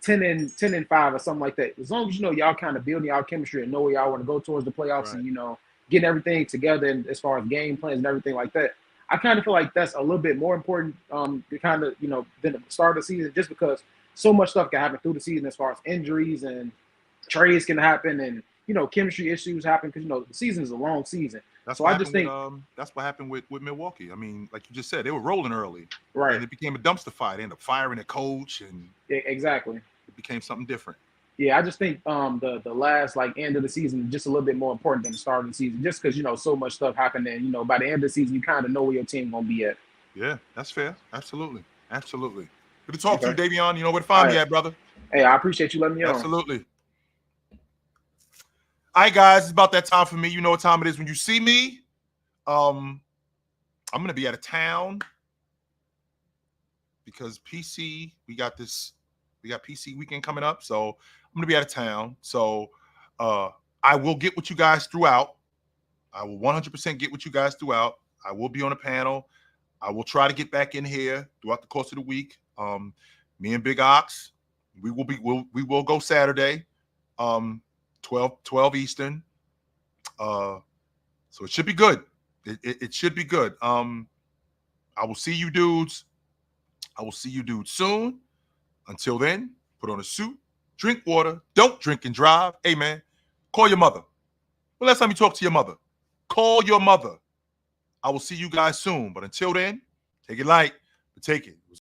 10-5 or something like that. As long as you know y'all kind of building y'all chemistry and know where y'all want to go towards the playoffs, Right. and getting everything together, and as far as game plans and everything like that, I kind of feel like that's a little bit more important to kind of than the start of the season, just because so much stuff can happen through the season as far as injuries and trades can happen, and chemistry issues happen because the season is a long season. That's So what I just happened think that's what happened with Milwaukee. I mean, like you just said, they were rolling early, right, and it became a dumpster fire. They ended up firing a coach, and exactly. it became something different. Yeah, I just think the last end of the season is just a little bit more important than the start of the season, just because so much stuff happened, and by the end of the season you kind of know where your team gonna be at. Yeah, that's fair. Absolutely. Absolutely. Good to talk to you, Okay. Davion. You know where to All find me right. at, brother. Hey, I appreciate you letting me on. Absolutely. All right, guys, it's about that time for me. You know what time it is when you see me. I'm gonna be out of town because we got PC weekend coming up, so I'm gonna be out of town. So I will get with you guys throughout. I will 100% get with you guys throughout. I will be on a panel. I will try to get back in here throughout the course of the week. Me and Big Ox, we will go Saturday, 12 Eastern. So it should be good. It should be good. I will see you dudes. I will see you dudes soon. Until then, put on a suit, drink water, don't drink and drive. Hey man, call your mother. Well, last time you talk to your mother, call your mother. I will see you guys soon. But until then, take it light, but take it.